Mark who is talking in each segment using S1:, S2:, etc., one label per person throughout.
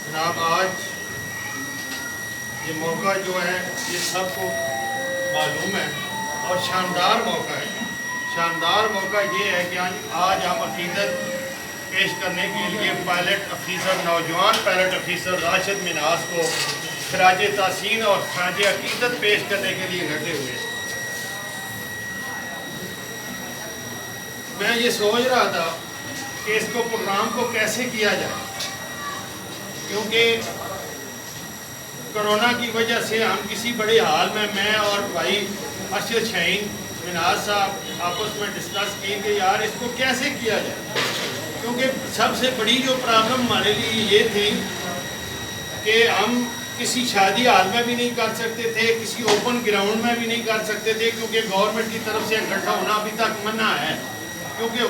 S1: جناب آج یہ موقع جو ہے یہ سب کو معلوم ہے اور شاندار موقع ہے. شاندار موقع یہ ہے کہ آج ہم عقیدت پیش کرنے کے لیے پائلٹ افیسر نوجوان پائلٹ افیسر راشد منہاس کو خراج تحسین اور خراج عقیدت پیش کرنے کے لیے اکٹھے ہوئے ہیں. میں یہ سوچ رہا تھا کہ اس کو پروگرام کو کیسے کیا جائے، کیونکہ کرونا کی وجہ سے ہم کسی بڑے حال میں اور بھائی ارشد شاہین منہاس صاحب آپس میں ڈسکس کیے کہ یار اس کو کیسے کیا جائے، کیونکہ سب سے بڑی جو پرابلم ہمارے لیے یہ تھی کہ ہم کسی شادی حال میں بھی نہیں کر سکتے تھے، کسی اوپن گراؤنڈ میں بھی نہیں کر سکتے تھے، کیونکہ گورنمنٹ کی طرف سے اکٹھا ہونا ابھی تک منع ہے. کیونکہ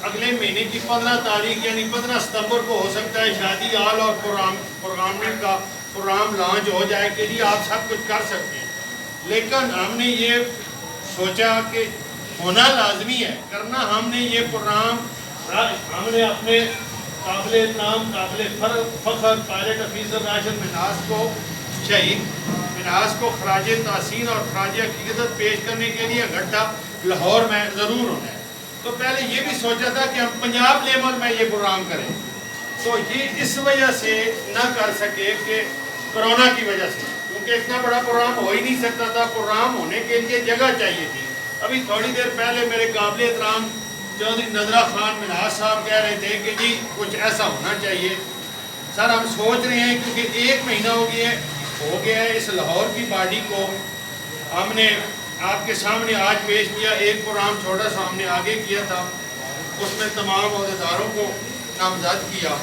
S1: اگلے مہینے کی 15 تاریخ یعنی 15 ستمبر کو ہو سکتا ہے شادی ہال اور پروگرامنگ کا پروگرام لانچ ہو جائے کہ جی آپ سب کچھ کر سکتے ہیں. لیکن ہم نے یہ سوچا کہ ہونا لازمی ہے کرنا. ہم نے یہ پروگرام ہم نے اپنے قابل احترام قابل فخر پائلٹ افیسر راشد منہاس کو شہید منہاس کو خراج تحسین اور خراج عقیدت پیش کرنے کے لیے اکٹھا لاہور میں ضرور ہونا ہے. تو پہلے یہ بھی سوچا تھا کہ ہم پنجاب لیول میں یہ پروگرام کریں، تو یہ اس وجہ سے نہ کر سکے کہ کرونا کی وجہ سے، کیونکہ اتنا بڑا پروگرام ہو ہی نہیں سکتا تھا. پروگرام ہونے کے لیے جگہ چاہیے تھی. ابھی تھوڑی دیر پہلے میرے قابل احترام چودھری نذرہ خان منہاس صاحب کہہ رہے تھے کہ جی کچھ ایسا ہونا چاہیے. سر ہم سوچ رہے ہیں کیونکہ 1 مہینہ ہو گیا ہے اس لاہور کی باڈی کو ہم نے آپ کے سامنے آج پیش کیا. ایک پروگرام چھوٹا سا ہم نے آگے کیا تھا، اس میں تمام عہدیداروں کو نامزد کیا،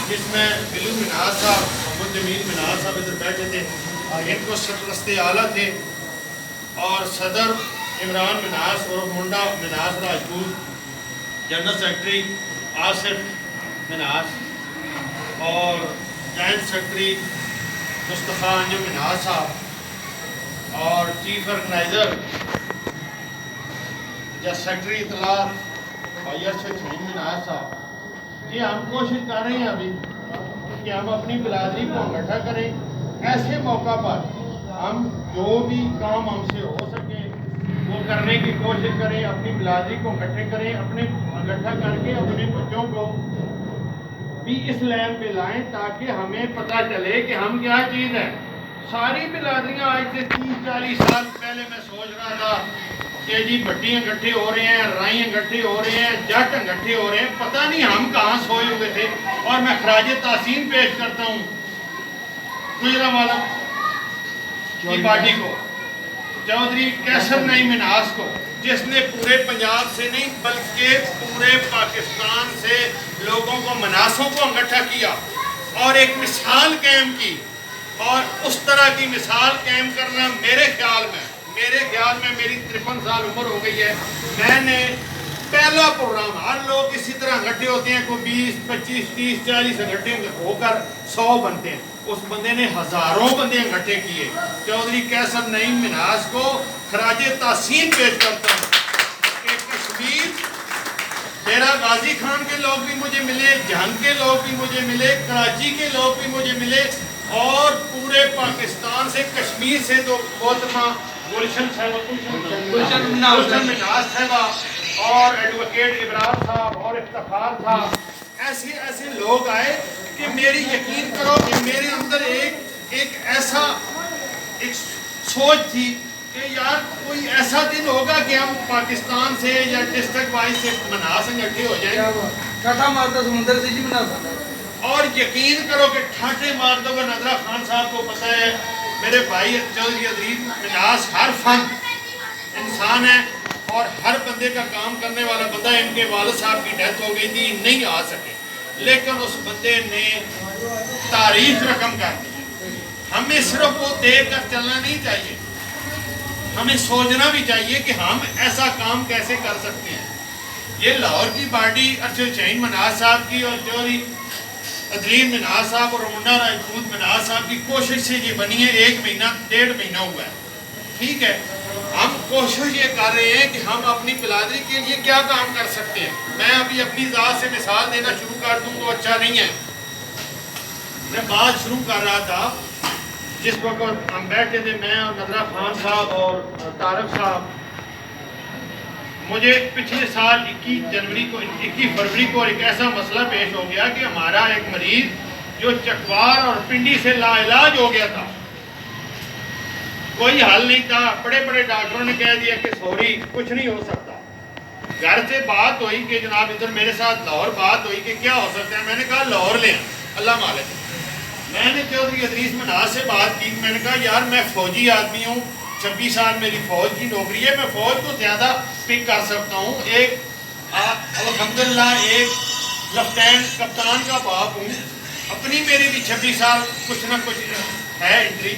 S1: جس میں بلو منہاس صاحب محمد جمیل منہاس صاحب ادھر بیٹھے تھے، ان کو سرپرست اعلیٰ تھے، اور صدر عمران منہاس اور منڈا منہاس راجپوت، جنرل سیکرٹری آصف منہاس اور جوائنٹ سیکرٹری مصطفیٰ انجم منہاس صاحب اور چیف آرگنائزر یا سیکرٹری اطلاع ارشد شاہین منہاس صاحب. یہ ہم کوشش کر رہے ہیں ابھی کہ ہم اپنی برادری کو اکٹھا کریں. ایسے موقع پر ہم جو بھی کام ہم سے ہو سکے وہ کرنے کی کوشش کریں، اپنی برادری کو اکٹھے کریں، اکٹھا کر کے اپنے بچوں کو بھی اس لائن پہ لائیں تاکہ ہمیں پتہ چلے کہ ہم کیا چیز ہیں. ساری برادریاں آج سے 30-40 سال پہلے میں سوچ رہا تھا کہ جی بھٹی اکٹھے ہو رہے ہیں، رائی اکٹھے ہو رہے ہیں، جٹ اکٹھے ہو رہے ہیں، پتہ نہیں ہم کہاں سوئے ہوئے تھے. اور میں خراج تحسین پیش کرتا ہوں گجرانوالہ کی پارٹی کو، چودھری کیسر نعیم منہاس کو، جس نے پورے پنجاب سے نہیں بلکہ پورے پاکستان سے لوگوں کو منہاسوں کو اکٹھا کیا اور ایک مثال قائم کی. اور اس طرح کی مثال قائم کرنا میرے خیال میں میری 53 سال عمر ہو گئی ہے. میں نے پہلا پروگرام، ہر لوگ اسی طرح اکٹھے ہوتے ہیں، کوئی 20 25 30 40 اکٹھے ہو کر 100 بنتے ہیں. اس بندے نے ہزاروں بندے اکٹھے کیے. چودھری کیسر نعیم منہاس کو خراج تحسین پیش کرتا ہوں کہ کشمیر ڈیرہ غازی خان کے لوگ بھی مجھے ملے، جہنگ کے لوگ بھی مجھے ملے، کراچی کے لوگ بھی مجھے ملے، اور پورے پاکستان سے کشمیر سے تو محترمہ گلشن منہاس صاحبہ اور ایڈوکیٹ ابرار صاحب اور افتخار صاحب، ایسے لوگ آئے کہ میری یقین کرو کہ میرے اندر ایک ایسا سوچ تھی کہ یار کوئی ایسا دن ہوگا کہ ہم پاکستان سے یا ڈسٹرکٹ وائز سے منہاس اکٹھے ہو جائیں. اور یقین کرو کہ ٹھاٹے مار دو گا. نذرہ خان صاحب کو پتہ ہے، میرے بھائی چودھری عدریب منہاس ہر فن انسان ہے اور ہر بندے کا کام کرنے والا بندہ. ان کے والد صاحب کی ڈیتھ ہو گئی تھی، نہیں آ سکے، لیکن اس بندے نے تاریخ رقم کر دی. ہمیں صرف وہ دیکھ کر چلنا نہیں چاہیے، ہمیں سوچنا بھی چاہیے کہ ہم ایسا کام کیسے کر سکتے ہیں. یہ لاہور کی پارٹی ارشد شاہین منہاس صاحب کی اور چودھری عدلیل منہاس صاحب اور منڈا راجپوت منہاس صاحب کی کوشش سے یہ بنی ہے. 1 مہینہ 1.5 مہینہ ہوا ہے. ٹھیک ہے، ہم کوشش یہ کر رہے ہیں کہ ہم اپنی برادری کے لیے کیا کام کر سکتے ہیں. میں ابھی اپنی ذات سے مثال دینا شروع کر دوں تو اچھا نہیں ہے. میں بات شروع کر رہا تھا جس وقت ہم بیٹھے تھے میں اور نذرہ خان صاحب اور طارق صاحب. مجھے پچھلے سال 21 فروری کو ایک ایسا مسئلہ پیش ہو گیا کہ ہمارا ایک مریض جو چکوار اور پنڈی سے لا علاج ہو گیا تھا, کوئی حل نہیں تھا. بڑے بڑے ڈاکٹروں نے کہہ دیا کہ سوری کچھ نہیں ہو سکتا. گھر سے بات ہوئی کہ جناب ادھر میرے ساتھ لاہور بات ہوئی کہ کیا ہو سکتا ہے. میں نے کہا لاہور لیں, اللہ مالک. میں نے چودھری ادریس مناز سے بات کی. میں نے کہا یار میں فوجی آدمی ہوں, 26 سال میری فوج کی نوکری ہے, میں فوج کو زیادہ پک کر سکتا ہوں. ایک الحمدللہ ایک لیفٹیننٹ کپتان کا باپ ہوں. اپنی میری بھی 26 سال کچھ نہ کچھ ہے انٹری.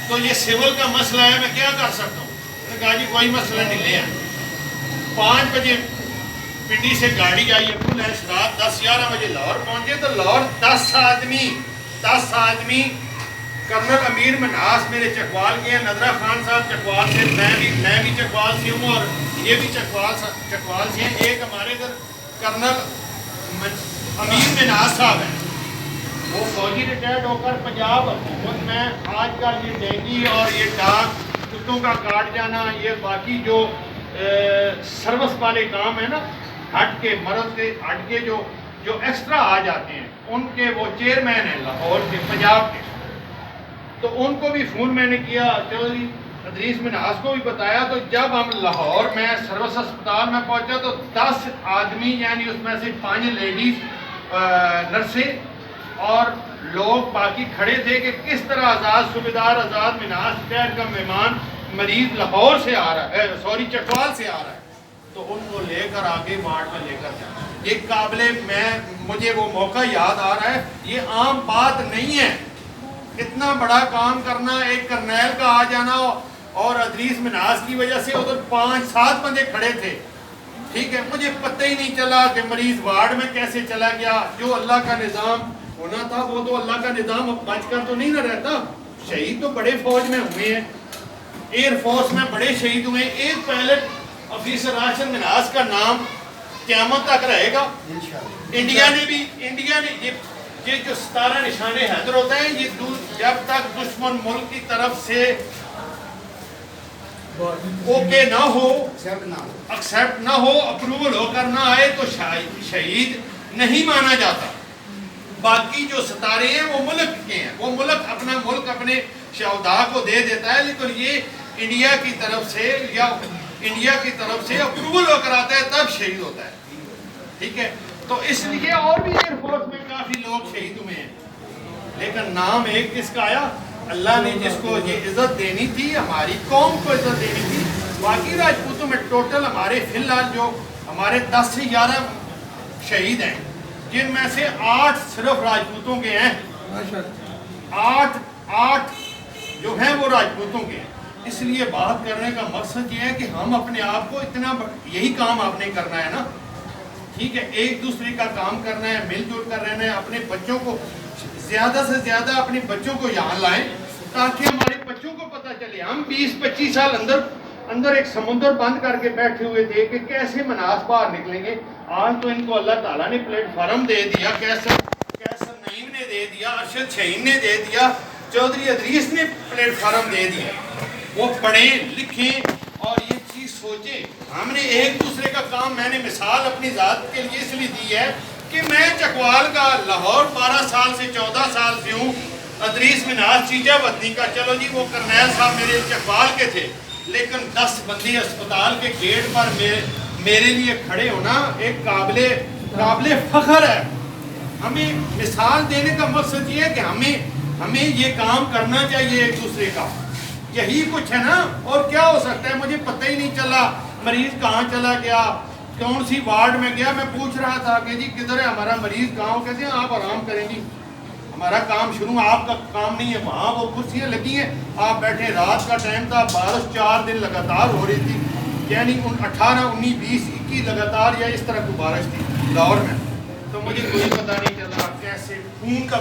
S1: تو یہ سول کا مسئلہ ہے, میں کیا کر سکتا ہوں. میں نے کہا جی کوئی مسئلہ نہیں, لے آئیں. 5 بجے پنڈی سے گاڑی آئی, ایمبولینس رات 10-11 بجے لاہور پہنچے. تو لاہور 10 آدمی کرنل امیر مناس میرے چکوال کے ہیں, نذرہ خان صاحب چکوال سے, میں بھی چکوال سے ہوں اور یہ بھی چکوال سے ہیں. ایک ہمارے ادھر کرنل امیر مناس صاحب ہیں, وہ فوجی ریٹائرڈ ہو کر پنجاب حکومت میں آج کل یہ ڈینگی اور یہ ڈاک کتوں کا کاٹ جانا, یہ باقی جو سروس والے کام ہیں نا, ہٹ کے مرض سے ہٹ کے جو ایکسٹرا آ جاتے ہیں, ان کے وہ چیئرمین ہیں لاہور کے, پنجاب کے. تو ان کو بھی فون میں نے کیا, چودھری ادریس مناس کو بھی بتایا. تو جب ہم لاہور میں سروس اسپتال میں پہنچا تو 10 آدمی یعنی اس میں سے 5 لیڈیز نرسیں اور لوگ باقی کھڑے تھے کہ کس طرح آزاد صوبیدار آزاد مناس شہر کا مہمان مریض لاہور سے آ رہا ہے, چکوال سے آ رہا ہے, تو ان کو لے کر آگے وارڈ میں لے کر جانا. یہ مجھے وہ موقع یاد آ رہا ہے. یہ عام بات نہیں ہے اتنا بڑا کام کرنا. ایک کرنیل کا آ جانا اور ادریس مناس کی وجہ سے ادھر 5-7 بندے کھڑے تھے. ٹھیک ہے, مجھے پتہ ہی نہیں چلا کہ مریض وارڈ میں کیسے چلا گیا. جو اللہ کا نظام ہونا تھا وہ تو اللہ کا نظام بچ کر تو نہیں نہ رہتا. شہید تو بڑے فوج میں ہوئے ہیں, ایئر فورس میں بڑے شہید ہوئے ہیں. ایک پائلٹ آفیسر راشد مناس کا نام قیامت تک رہے گا. انڈیا نے یہ جو 17 نشانے حیدر ہوتے ہیں, یہ جب تک دشمن ملک کی طرف سے اوکے نہ ہو, ایکسیپٹ نہ ہو, اپروول ہو کر نہ آئے تو شہید نہیں مانا جاتا. باقی جو ستارے ہیں وہ ملک کے ہیں, وہ ملک اپنے شہداء کو دے دیتا ہے, لیکن یہ انڈیا کی طرف سے اپروول ہو کر آتا ہے تب شہید ہوتا ہے. ٹھیک ہے, تو اس لیے اور بھی ایئر فورس میں کافی لوگ شہید ہوئے ہیں, لیکن نام ایک کس کا آیا, اللہ نے جس کو یہ عزت دینی تھی, ہماری قوم کو عزت دینی تھی. باقی راجپوتوں میں ٹوٹل ہمارے فی الحال جو ہمارے 10 سے 11 شہید ہیں, جن میں سے 8 صرف راجپوتوں کے ہیں. 8 جو ہیں وہ راجپوتوں کے ہیں. اس لیے بات کرنے کا مقصد یہ ہے کہ ہم اپنے آپ کو یہی کام آپ نے کرنا ہے نا. ٹھیک ہے, ایک دوسرے کا کام کرنا ہے, مل جل کر رہنا ہے. اپنے بچوں کو زیادہ سے زیادہ اپنے بچوں کو یہاں لائیں تاکہ ہمارے بچوں کو پتہ چلے. ہم 20-25 سال اندر ایک سمندر بند کر کے بیٹھے ہوئے تھے کہ کیسے مناس باہر نکلیں گے. آج تو ان کو اللہ تعالیٰ نے پلیٹ فارم دے دیا, کیسر نعیم نے دے دیا, ارشد شہین نے دے دیا, چودھری ادریس نے پلیٹ فارم دے دیا. وہ پڑھیں لکھیں اور یہ چیز سوچیں. ہم نے ایک دوسرے کا کام, میں نے مثال اپنی ذات کے لیے اس لیے دی ہے کہ میں چکوال کا لاہور 12 سال سے 14 سال سے ہوں. ادریس مناس چیجا وطنی کا, چلو جی وہ کرنیل صاحب میرے چکوال کے تھے, لیکن 10 بندے اسپتال کے گیٹ پر میرے لیے کھڑے ہونا ایک قابل فخر ہے. ہمیں مثال دینے کا مقصد یہ ہے کہ ہمیں یہ کام کرنا چاہیے ایک دوسرے کا. یہی کچھ ہے نا, اور کیا ہو سکتا ہے. مجھے پتہ ہی نہیں چلا مریض کہاں چلا گیا, کون سی وارڈ میں گیا. میں پوچھ رہا تھا کہ جی کدھر ہے ہمارا مریض, کہاں ہو. کہتے ہیں آپ آرام کریں گی, ہمارا کام شروع, آپ کا کام نہیں ہے. وہاں وہ کرسیاں لگی ہیں, آپ بیٹھے. رات کا ٹائم تھا, بارش 4 دن لگاتار ہو رہی تھی, یعنی 18, 19, 20, 21 لگاتار یا اس طرح کی بارش تھی لاہور میں. تو مجھے کوئی پتہ نہیں چلا کیسے خون کا